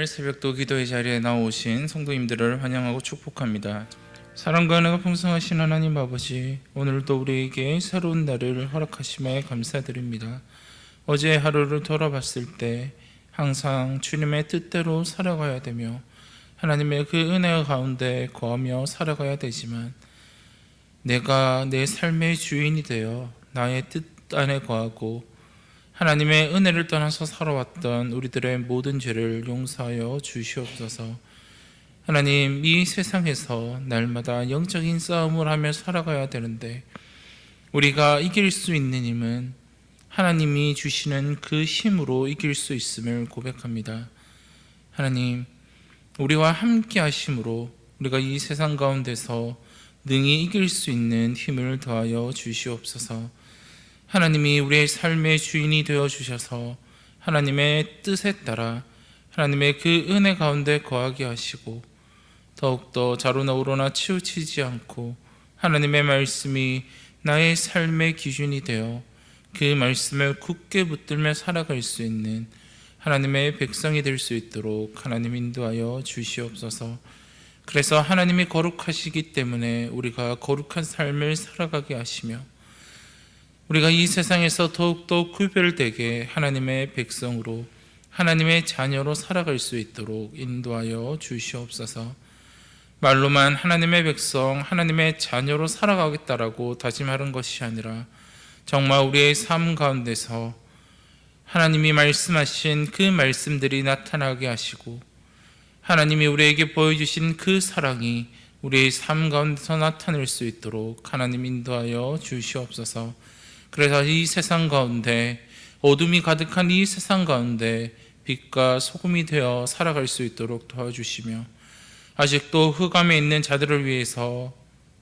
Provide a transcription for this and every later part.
오늘 새벽도 기도의 자리에 나오신 성도님들을 환영하고 축복합니다. 사랑과 은혜가 풍성하신 하나님 아버지, 오늘도 우리에게 새로운 날을 허락하심에 감사드립니다. 어제 하루를 돌아봤을 때 항상 주님의 뜻대로 살아가야 되며 하나님의 그 은혜 가운데 거하며 살아가야 되지만, 내가 내 삶의 주인이 되어 나의 뜻 안에 거하고 하나님의 은혜를 떠나서 살아왔던 우리들의 모든 죄를 용서하여 주시옵소서. 하나님, 이 세상에서 날마다 영적인 싸움을 하며 살아가야 되는데 우리가 이길 수 있는 힘은 하나님이 주시는 그 힘으로 이길 수 있음을 고백합니다. 하나님, 우리와 함께 하심으로 우리가 이 세상 가운데서 능히 이길 수 있는 힘을 더하여 주시옵소서. 하나님이 우리의 삶의 주인이 되어주셔서 하나님의 뜻에 따라 하나님의 그 은혜 가운데 거하게 하시고 더욱더 자로나 우로나 치우치지 않고 하나님의 말씀이 나의 삶의 기준이 되어 그 말씀을 굳게 붙들며 살아갈 수 있는 하나님의 백성이 될 수 있도록 하나님 인도하여 주시옵소서. 그래서 하나님이 거룩하시기 때문에 우리가 거룩한 삶을 살아가게 하시며 우리가 이 세상에서 더욱더 구별되게 하나님의 백성으로 하나님의 자녀로 살아갈 수 있도록 인도하여 주시옵소서. 말로만 하나님의 백성, 하나님의 자녀로 살아가겠다라고 다짐하는 것이 아니라 정말 우리의 삶 가운데서 하나님이 말씀하신 그 말씀들이 나타나게 하시고 하나님이 우리에게 보여주신 그 사랑이 우리의 삶 가운데서 나타낼 수 있도록 하나님 인도하여 주시옵소서. 그래서 이 세상 가운데, 어둠이 가득한 이 세상 가운데 빛과 소금이 되어 살아갈 수 있도록 도와주시며 아직도 흑암에 있는 자들을 위해서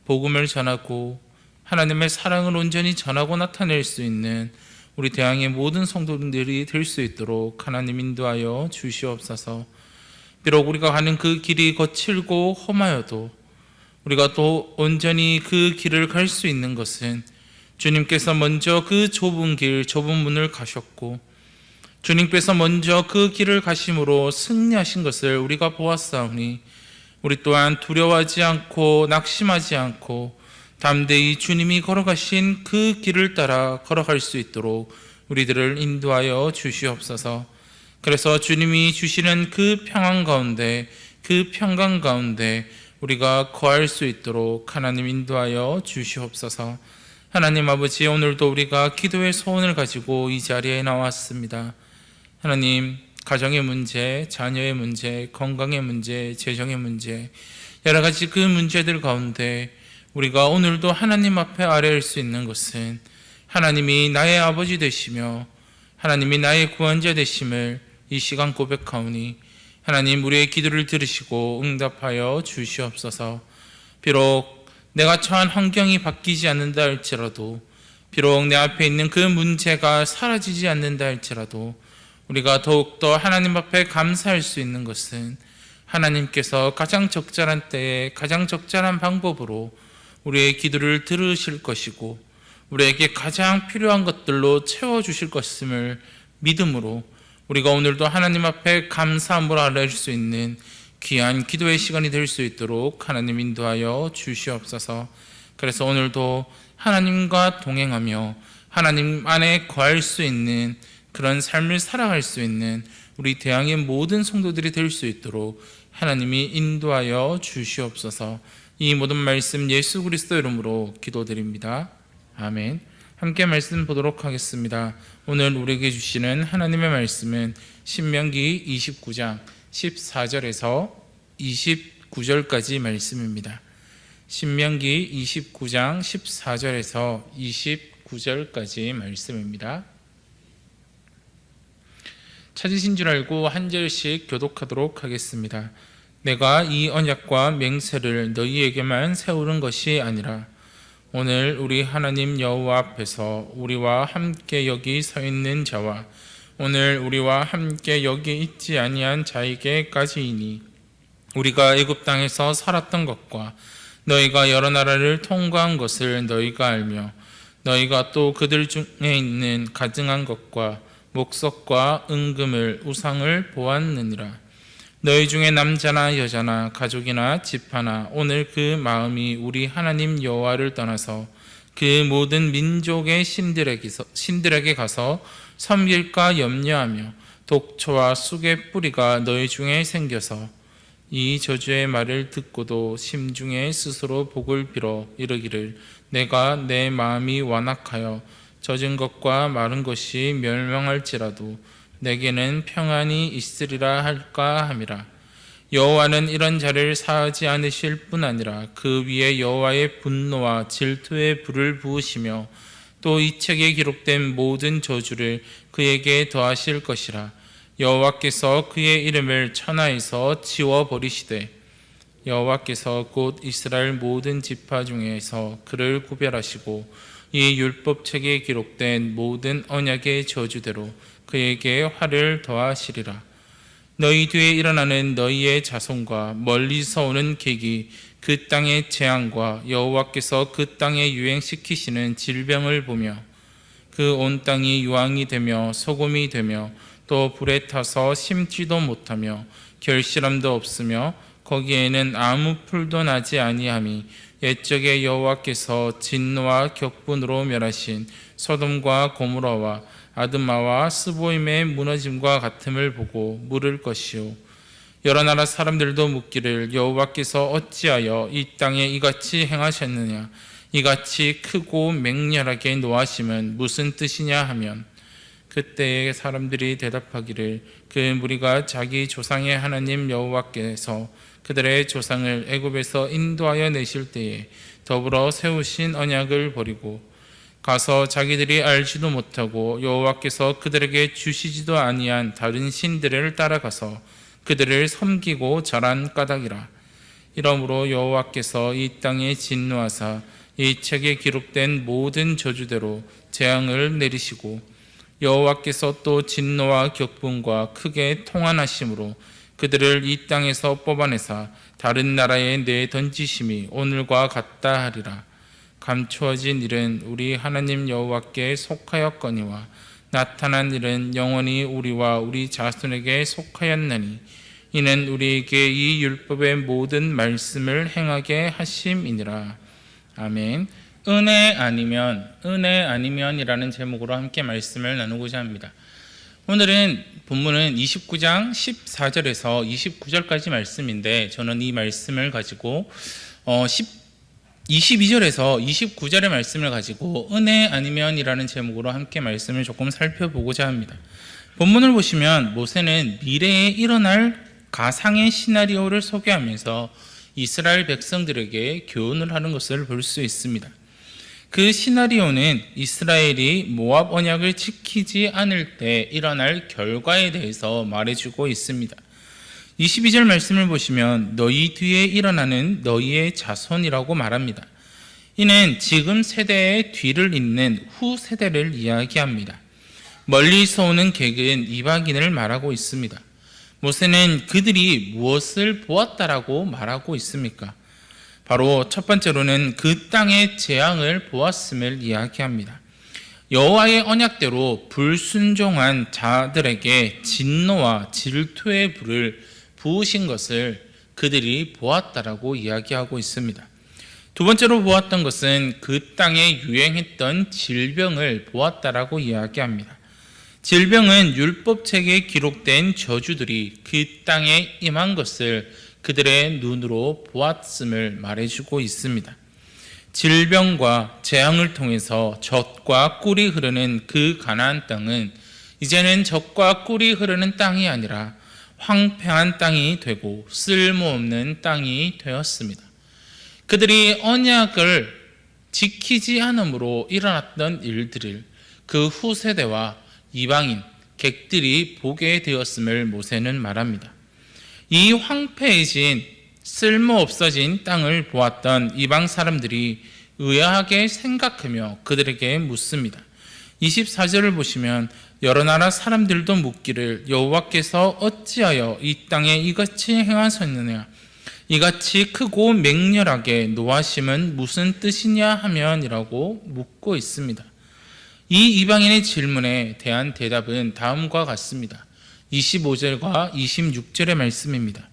복음을 전하고 하나님의 사랑을 온전히 전하고 나타낼 수 있는 우리 대항의 모든 성도들이 될 수 있도록 하나님 인도하여 주시옵소서. 비록 우리가 가는 그 길이 거칠고 험하여도 우리가 또 온전히 그 길을 갈 수 있는 것은 주님께서 먼저 그 좁은 길, 좁은 문을 가셨고 주님께서 먼저 그 길을 가심으로 승리하신 것을 우리가 보았사오니 우리 또한 두려워하지 않고 낙심하지 않고 담대히 주님이 걸어가신 그 길을 따라 걸어갈 수 있도록 우리들을 인도하여 주시옵소서. 그래서 주님이 주시는 그 평안 가운데, 그 평강 가운데 우리가 거할 수 있도록 하나님 인도하여 주시옵소서. 하나님 아버지, 오늘도 우리가 기도의 소원을 가지고 이 자리에 나왔습니다. 하나님, 가정의 문제, 자녀의 문제, 건강의 문제, 재정의 문제, 여러 가지 그 문제들 가운데 우리가 오늘도 하나님 앞에 아뢰할 수 있는 것은 하나님이 나의 아버지 되시며 하나님이 나의 구원자 되심을 이 시간 고백하오니 하나님, 우리의 기도를 들으시고 응답하여 주시옵소서. 비록 내가 처한 환경이 바뀌지 않는다 할지라도, 비록 내 앞에 있는 그 문제가 사라지지 않는다 할지라도 우리가 더욱더 하나님 앞에 감사할 수 있는 것은 하나님께서 가장 적절한 때에 가장 적절한 방법으로 우리의 기도를 들으실 것이고 우리에게 가장 필요한 것들로 채워주실 것임을 믿음으로 우리가 오늘도 하나님 앞에 감사함으로 아뢰을 수 있는 귀한 기도의 시간이 될 수 있도록 하나님 인도하여 주시옵소서. 그래서 오늘도 하나님과 동행하며 하나님 안에 거할 수 있는 그런 삶을 살아갈 수 있는 우리 대항의 모든 성도들이 될 수 있도록 하나님이 인도하여 주시옵소서. 이 모든 말씀 예수 그리스도 이름으로 기도드립니다. 아멘. 함께 말씀 보도록 하겠습니다. 오늘 우리에게 주시는 하나님의 말씀은 신명기 29장 14절에서 29절까지 말씀입니다. 신명기 29장 14절에서 29절까지 말씀입니다. 찾으신 줄 알고 한 절씩 교독하도록 하겠습니다. 내가 이 언약과 맹세를 너희에게만 세우는 것이 아니라 오늘 우리 하나님 여호와 앞에서 우리와 함께 여기 서 있는 자와 오늘 우리와 함께 여기 있지 아니한 자에게까지이니 우리가 애굽 땅에서 살았던 것과 너희가 여러 나라를 통과한 것을 너희가 알며 너희가 또 그들 중에 있는 가증한 것과 목석과 은금을 우상을 보았느니라. 너희 중에 남자나 여자나 가족이나 집하나 오늘 그 마음이 우리 하나님 여호와를 떠나서 그 모든 민족의 신들에게 가서 섬길까 염려하며 독초와 쑥의 뿌리가 너희 중에 생겨서 이 저주의 말을 듣고도 심중에 스스로 복을 빌어 이르기를 내가 내 마음이 완악하여 젖은 것과 마른 것이 멸망할지라도 내게는 평안이 있으리라 할까 함이라. 여호와는 이런 자를 사하지 않으실 뿐 아니라 그 위에 여호와의 분노와 질투의 불을 부으시며 또 이 책에 기록된 모든 저주를 그에게 더하실 것이라. 여호와께서 그의 이름을 천하에서 지워버리시되 여호와께서 곧 이스라엘 모든 지파 중에서 그를 구별하시고 이 율법책에 기록된 모든 언약의 저주대로 그에게 화를 더하시리라. 너희 뒤에 일어나는 너희의 자손과 멀리서 오는 객이 그 땅의 재앙과 여호와께서 그 땅에 유행시키시는 질병을 보며 그 온 땅이 유황이 되며 소금이 되며 또 불에 타서 심지도 못하며 결실함도 없으며 거기에는 아무 풀도 나지 아니함이 옛적에 여호와께서 진노와 격분으로 멸하신 소돔과 고모라와 아드마와 스보임의 무너짐과 같음을 보고 물을 것이요 여러 나라 사람들도 묻기를 여호와께서 어찌하여 이 땅에 이같이 행하셨느냐 이같이 크고 맹렬하게 노하심은 무슨 뜻이냐 하면 그때에 사람들이 대답하기를 그 무리가 자기 조상의 하나님 여호와께서 그들의 조상을 애굽에서 인도하여 내실 때에 더불어 세우신 언약을 버리고 가서 자기들이 알지도 못하고 여호와께서 그들에게 주시지도 아니한 다른 신들을 따라가서 그들을 섬기고 절한 까닭이라. 이러므로 여호와께서 이 땅에 진노하사 이 책에 기록된 모든 저주대로 재앙을 내리시고 여호와께서 또 진노와 격분과 크게 통한하심으로 그들을 이 땅에서 뽑아내사 다른 나라에 내던지심이 오늘과 같다 하리라. 감추어진 일은 우리 하나님 여호와께 속하였거니와 나타난 일은 영원히 우리와 우리 자손에게 속하였나니 이는 우리에게 이 율법의 모든 말씀을 행하게 하심이니라. 아멘. 은혜 아니면이라는 제목으로 함께 말씀을 나누고자 합니다. 오늘은 본문은 29장 14절에서 29절까지 말씀인데 저는 이 말씀을 가지고 22절에서 29절의 말씀을 가지고 은혜 아니면이라는 제목으로 함께 말씀을 조금 살펴보고자 합니다. 본문을 보시면 모세는 미래에 일어날 가상의 시나리오를 소개하면서 이스라엘 백성들에게 교훈을 하는 것을 볼 수 있습니다. 그 시나리오는 이스라엘이 모압 언약을 지키지 않을 때 일어날 결과에 대해서 말해주고 있습니다. 22절 말씀을 보시면 너희 뒤에 일어나는 너희의 자손이라고 말합니다. 이는 지금 세대의 뒤를 잇는 후 세대를 이야기합니다. 멀리서 오는 객은 이방인을 말하고 있습니다. 모세는 그들이 무엇을 보았다라고 말하고 있습니까? 바로 첫 번째로는 그 땅의 재앙을 보았음을 이야기합니다. 여호와의 언약대로 불순종한 자들에게 진노와 질투의 불을 부으신 것을 그들이 보았다라고 이야기하고 있습니다. 두 번째로 보았던 것은 그 땅에 유행했던 질병을 보았다라고 이야기합니다. 질병은 율법책에 기록된 저주들이 그 땅에 임한 것을 그들의 눈으로 보았음을 말해주고 있습니다. 질병과 재앙을 통해서 젖과 꿀이 흐르는 그 가나안 땅은 이제는 젖과 꿀이 흐르는 땅이 아니라 황폐한 땅이 되고 쓸모없는 땅이 되었습니다. 그들이 언약을 지키지 않음으로 일어났던 일들을 그 후세대와 이방인, 객들이 보게 되었음을 모세는 말합니다. 이 황폐해진 쓸모없어진 땅을 보았던 이방 사람들이 의아하게 생각하며 그들에게 묻습니다. 24절을 보시면 여러 나라 사람들도 묻기를 여호와께서 어찌하여 이 땅에 이같이 행하셨느냐 이같이 크고 맹렬하게 노하심은 무슨 뜻이냐 하면이라고 묻고 있습니다. 이 이방인의 질문에 대한 대답은 다음과 같습니다. 25절과 26절의 말씀입니다.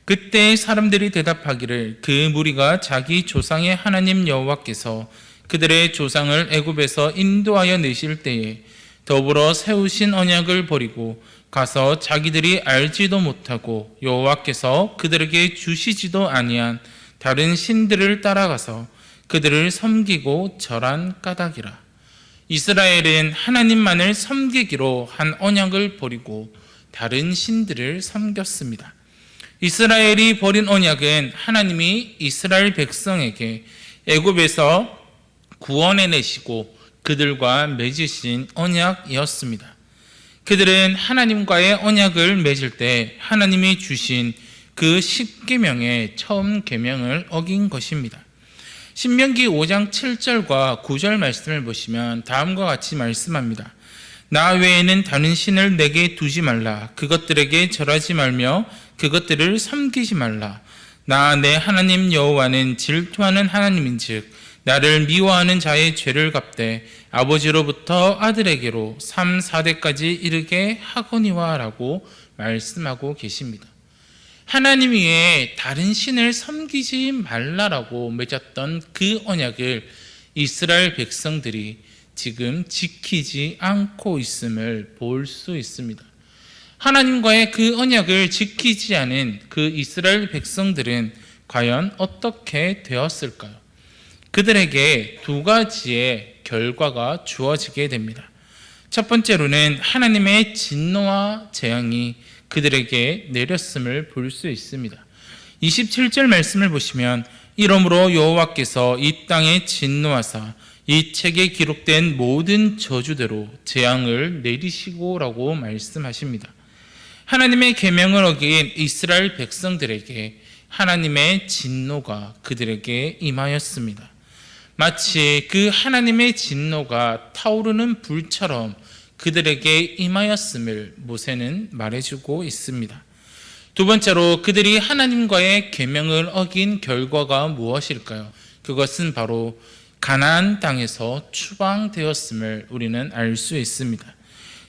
그때 사람들이 대답하기를 그 무리가 자기 조상의 하나님 여호와께서 그들의 조상을 애굽에서 인도하여 내실 때에 더불어 세우신 언약을 버리고 가서 자기들이 알지도 못하고 여호와께서 그들에게 주시지도 아니한 다른 신들을 따라가서 그들을 섬기고 절한 까닭이라. 이스라엘은 하나님만을 섬기기로 한 언약을 버리고 다른 신들을 섬겼습니다. 이스라엘이 버린 언약은 하나님이 이스라엘 백성에게 애굽에서 구원해내시고 그들과 맺으신 언약이었습니다. 그들은 하나님과의 언약을 맺을 때 하나님이 주신 그 10계명의 처음 계명을 어긴 것입니다. 신명기 5장 7절과 9절 말씀을 보시면 다음과 같이 말씀합니다. 나 외에는 다른 신을 내게 두지 말라. 그것들에게 절하지 말며 그것들을 섬기지 말라. 나 내 하나님 여호와는 질투하는 하나님인즉 나를 미워하는 자의 죄를 갚되 아버지로부터 아들에게로 3, 4대까지 이르게 하거니와 라고 말씀하고 계십니다. 하나님 외에 다른 신을 섬기지 말라라고 맺었던 그 언약을 이스라엘 백성들이 지금 지키지 않고 있음을 볼 수 있습니다. 하나님과의 그 언약을 지키지 않은 그 이스라엘 백성들은 과연 어떻게 되었을까요? 그들에게 두 가지의 결과가 주어지게 됩니다. 첫 번째로는 하나님의 진노와 재앙이 그들에게 내렸음을 볼 수 있습니다. 27절 말씀을 보시면 이러므로 여호와께서 이 땅에 진노하사 이 책에 기록된 모든 저주대로 재앙을 내리시고라고 말씀하십니다. 하나님의 계명을 어긴 이스라엘 백성들에게 하나님의 진노가 그들에게 임하였습니다. 마치 그 하나님의 진노가 타오르는 불처럼 그들에게 임하였음을 모세는 말해주고 있습니다. 두 번째로 그들이 하나님과의 계명을 어긴 결과가 무엇일까요? 그것은 바로 가나안 땅에서 추방되었음을 우리는 알 수 있습니다.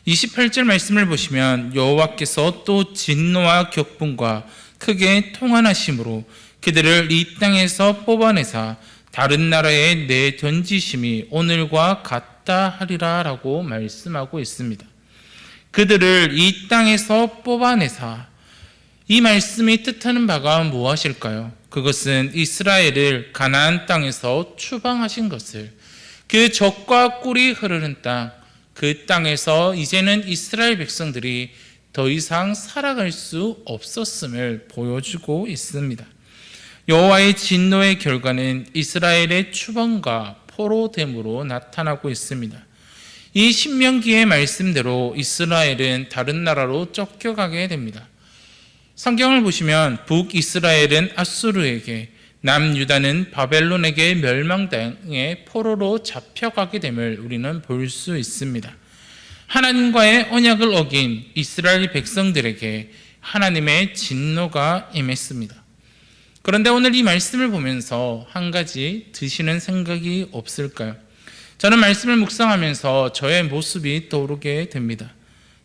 28절 말씀을 보시면 여호와께서 또 진노와 격분과 크게 통한하심으로 그들을 이 땅에서 뽑아내사 다른 나라에 내던지심이 오늘과 같다 하리라 라고 말씀하고 있습니다. 그들을 이 땅에서 뽑아내사, 이 말씀이 뜻하는 바가 무엇일까요? 그것은 이스라엘을 가나안 땅에서 추방하신 것을, 그 젖과 꿀이 흐르는 땅, 그 땅에서 이제는 이스라엘 백성들이 더 이상 살아갈 수 없었음을 보여주고 있습니다. 여호와의 진노의 결과는 이스라엘의 추방과 포로됨으로 나타나고 있습니다. 이 신명기의 말씀대로 이스라엘은 다른 나라로 쫓겨가게 됩니다. 성경을 보시면 북이스라엘은 아수르에게, 남유다는 바벨론에게 멸망당해 포로로 잡혀가게 됨을 우리는 볼 수 있습니다. 하나님과의 언약을 어긴 이스라엘 백성들에게 하나님의 진노가 임했습니다. 그런데 오늘 이 말씀을 보면서 한 가지 드시는 생각이 없을까요? 저는 말씀을 묵상하면서 저의 모습이 떠오르게 됩니다.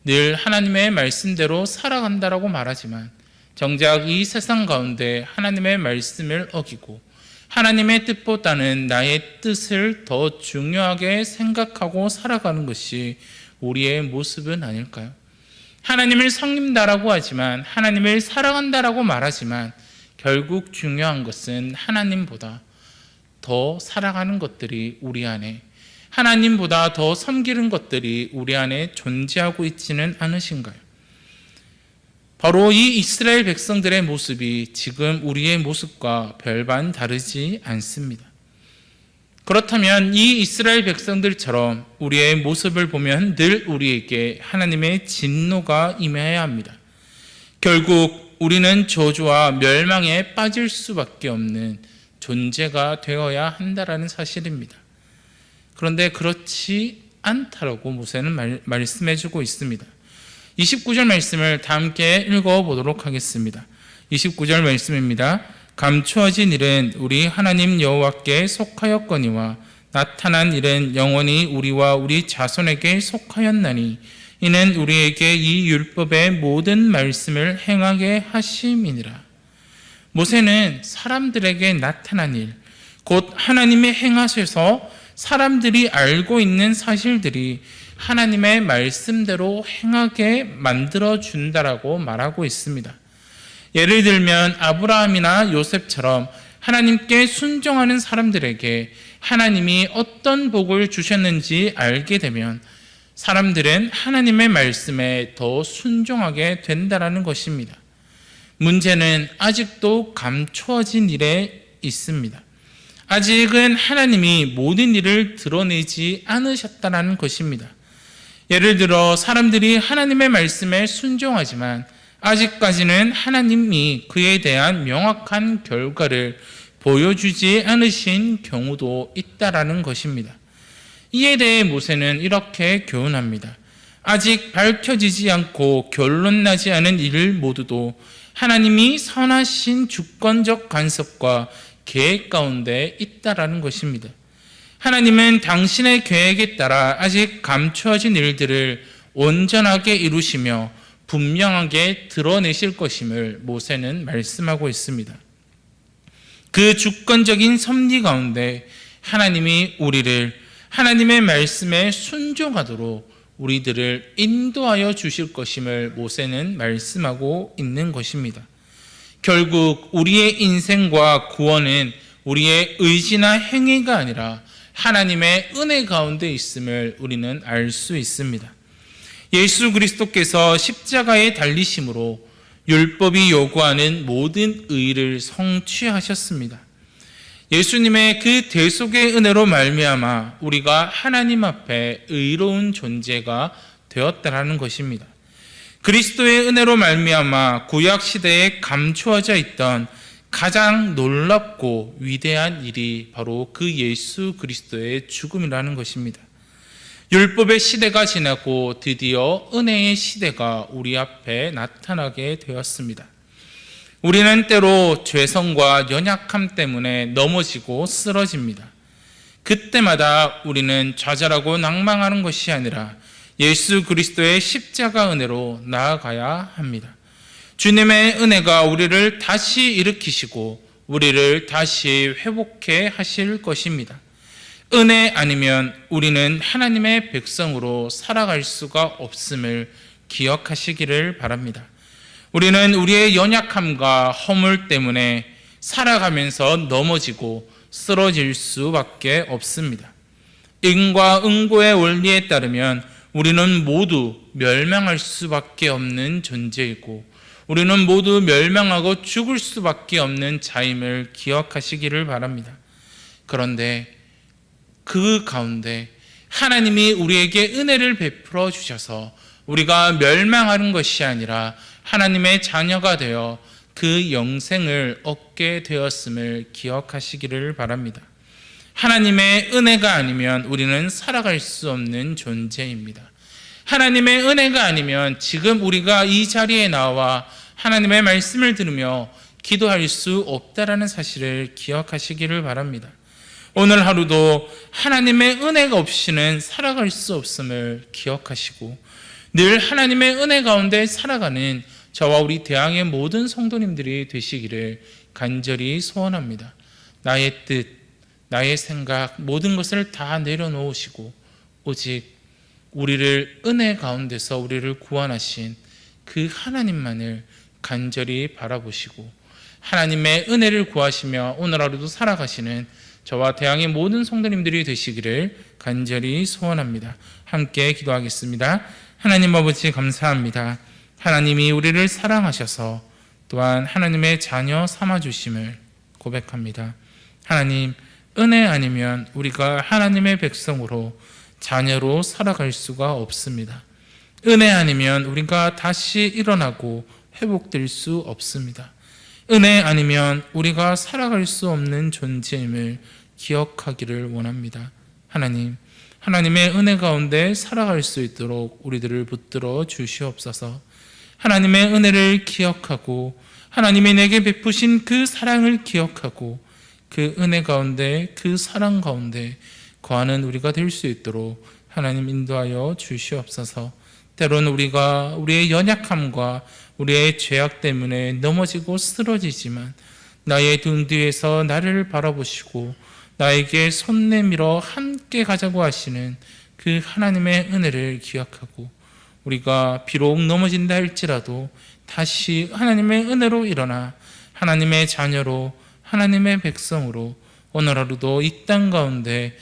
늘 하나님의 말씀대로 살아간다라고 말하지만 정작 이 세상 가운데 하나님의 말씀을 어기고 하나님의 뜻보다는 나의 뜻을 더 중요하게 생각하고 살아가는 것이 우리의 모습은 아닐까요? 하나님을 섬긴다라고 하지만, 하나님을 사랑한다라고 말하지만 결국 중요한 것은 하나님보다 더 살아가는 것들이 우리 안에, 하나님보다 더 섬기는 것들이 우리 안에 존재하고 있지는 않으신가요? 바로 이 이스라엘 백성들의 모습이 지금 우리의 모습과 별반 다르지 않습니다. 그렇다면 이 이스라엘 백성들처럼 우리의 모습을 보면 늘 우리에게 하나님의 진노가 임해야 합니다. 결국 우리는 저주와 멸망에 빠질 수밖에 없는 존재가 되어야 한다라는 사실입니다. 그런데 그렇지 않다라고 모세는 말씀해주고 있습니다. 29절 말씀을 다 함께 읽어보도록 하겠습니다. 29절 말씀입니다. 감추어진 일은 우리 하나님 여호와께 속하였거니와 나타난 일은 영원히 우리와 우리 자손에게 속하였나니 이는 우리에게 이 율법의 모든 말씀을 행하게 하심이니라. 모세는 사람들에게 나타난 일, 곧 하나님의 행하셔서 사람들이 알고 있는 사실들이 하나님의 말씀대로 행하게 만들어 준다라고 말하고 있습니다. 예를 들면 아브라함이나 요셉처럼 하나님께 순종하는 사람들에게 하나님이 어떤 복을 주셨는지 알게 되면 사람들은 하나님의 말씀에 더 순종하게 된다는 것입니다. 문제는 아직도 감추어진 일에 있습니다. 아직은 하나님이 모든 일을 드러내지 않으셨다는 것입니다. 예를 들어 사람들이 하나님의 말씀에 순종하지만 아직까지는 하나님이 그에 대한 명확한 결과를 보여주지 않으신 경우도 있다라는 것입니다. 이에 대해 모세는 이렇게 교훈합니다. 아직 밝혀지지 않고 결론나지 않은 일 모두도 하나님이 선하신 주권적 간섭과 계획 가운데 있다라는 것입니다. 하나님은 당신의 계획에 따라 아직 감추어진 일들을 온전하게 이루시며 분명하게 드러내실 것임을 모세는 말씀하고 있습니다. 그 주권적인 섭리 가운데 하나님이 우리를 하나님의 말씀에 순종하도록 우리들을 인도하여 주실 것임을 모세는 말씀하고 있는 것입니다. 결국 우리의 인생과 구원은 우리의 의지나 행위가 아니라 하나님의 은혜 가운데 있음을 우리는 알 수 있습니다. 예수 그리스도께서 십자가에 달리심으로 율법이 요구하는 모든 의를 성취하셨습니다. 예수님의 그 대속의 은혜로 말미암아 우리가 하나님 앞에 의로운 존재가 되었다라는 것입니다. 그리스도의 은혜로 말미암아 구약 시대에 감추어져 있던 가장 놀랍고 위대한 일이 바로 그 예수 그리스도의 죽음이라는 것입니다. 율법의 시대가 지나고 드디어 은혜의 시대가 우리 앞에 나타나게 되었습니다. 우리는 때로 죄성과 연약함 때문에 넘어지고 쓰러집니다. 그때마다 우리는 좌절하고 낭망하는 것이 아니라 예수 그리스도의 십자가 은혜로 나아가야 합니다. 주님의 은혜가 우리를 다시 일으키시고 우리를 다시 회복해 하실 것입니다. 은혜 아니면 우리는 하나님의 백성으로 살아갈 수가 없음을 기억하시기를 바랍니다. 우리는 우리의 연약함과 허물 때문에 살아가면서 넘어지고 쓰러질 수밖에 없습니다. 인과 응고의 원리에 따르면 우리는 모두 멸망할 수밖에 없는 존재이고 우리는 모두 멸망하고 죽을 수밖에 없는 자임을 기억하시기를 바랍니다. 그런데 그 가운데 하나님이 우리에게 은혜를 베풀어 주셔서 우리가 멸망하는 것이 아니라 하나님의 자녀가 되어 그 영생을 얻게 되었음을 기억하시기를 바랍니다. 하나님의 은혜가 아니면 우리는 살아갈 수 없는 존재입니다. 하나님의 은혜가 아니면 지금 우리가 이 자리에 나와 하나님의 말씀을 들으며 기도할 수 없다라는 사실을 기억하시기를 바랍니다. 오늘 하루도 하나님의 은혜가 없이는 살아갈 수 없음을 기억하시고 늘 하나님의 은혜 가운데 살아가는 저와 우리 대항의 모든 성도님들이 되시기를 간절히 소원합니다. 나의 뜻, 나의 생각, 모든 것을 다 내려놓으시고 오직 우리를 은혜 가운데서 우리를 구원하신 그 하나님만을 간절히 바라보시고 하나님의 은혜를 구하시며 오늘 하루도 살아가시는 저와 대항의 모든 성도님들이 되시기를 간절히 소원합니다. 함께 기도하겠습니다. 하나님 아버지 감사합니다. 하나님이 우리를 사랑하셔서 또한 하나님의 자녀 삼아주심을 고백합니다. 하나님, 은혜 아니면 우리가 하나님의 백성으로 자녀로 살아갈 수가 없습니다. 은혜 아니면 우리가 다시 일어나고 회복될 수 없습니다. 은혜 아니면 우리가 살아갈 수 없는 존재임을 기억하기를 원합니다. 하나님, 하나님의 은혜 가운데 살아갈 수 있도록 우리들을 붙들어 주시옵소서. 하나님의 은혜를 기억하고 하나님이 내게 베푸신 그 사랑을 기억하고 그 은혜 가운데 그 사랑 가운데 거하는 우리가 될 수 있도록 하나님 인도하여 주시옵소서. 때로는 우리가 우리의 연약함과 우리의 죄악 때문에 넘어지고 쓰러지지만 나의 등 뒤에서 나를 바라보시고 나에게 손 내밀어 함께 가자고 하시는 그 하나님의 은혜를 기억하고 우리가 비록 넘어진다 할지라도 다시 하나님의 은혜로 일어나 하나님의 자녀로 하나님의 백성으로 오늘 하루도 이 땅 가운데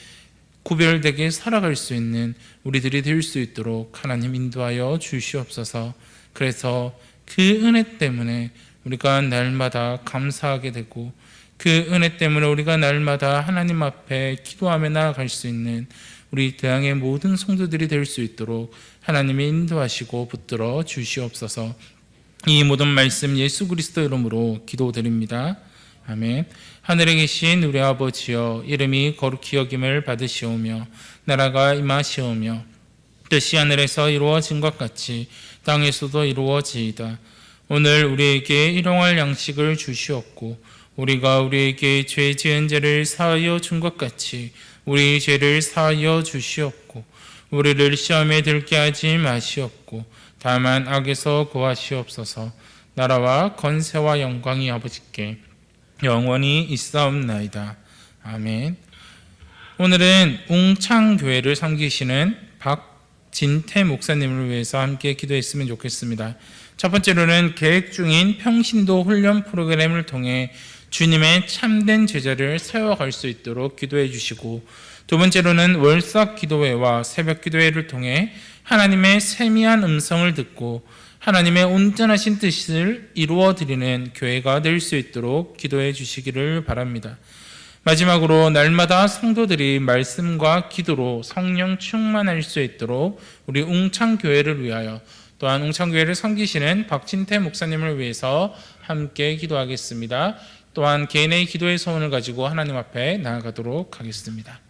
구별되게 살아갈 수 있는 우리들이 될 수 있도록 하나님 인도하여 주시옵소서. 그래서 그 은혜 때문에 우리가 날마다 감사하게 되고 그 은혜 때문에 우리가 날마다 하나님 앞에 기도하며 나아갈 수 있는 우리 대항의 모든 성도들이 될 수 있도록 하나님이 인도하시고 붙들어 주시옵소서. 이 모든 말씀 예수 그리스도 이름으로 기도드립니다. 아멘. 하늘에 계신 우리 아버지여, 이름이 거룩히 여김을 받으시오며 나라가 임하시오며 뜻이 하늘에서 이루어진 것 같이 땅에서도 이루어지이다. 오늘 우리에게 일용할 양식을 주시옵고 우리가 우리에게 죄 지은 죄를 사하여 준 것 같이 우리 죄를 사하여 주시옵고 우리를 시험에 들게 하지 마시옵고 다만 악에서 구하시옵소서. 나라와 권세와 영광이 아버지께 영원히 있사옵나이다. 아멘. 오늘은 웅창교회를 섬기시는 박진태 목사님을 위해서 함께 기도했으면 좋겠습니다. 첫 번째로는 계획 중인 평신도 훈련 프로그램을 통해 주님의 참된 제자를 세워갈 수 있도록 기도해 주시고, 두 번째로는 월삭 기도회와 새벽 기도회를 통해 하나님의 세미한 음성을 듣고 하나님의 온전하신 뜻을 이루어드리는 교회가 될 수 있도록 기도해 주시기를 바랍니다. 마지막으로 날마다 성도들이 말씀과 기도로 성령 충만할 수 있도록 우리 웅창교회를 위하여 또한 웅창교회를 섬기시는 박진태 목사님을 위해서 함께 기도하겠습니다. 또한 개인의 기도의 소원을 가지고 하나님 앞에 나아가도록 하겠습니다.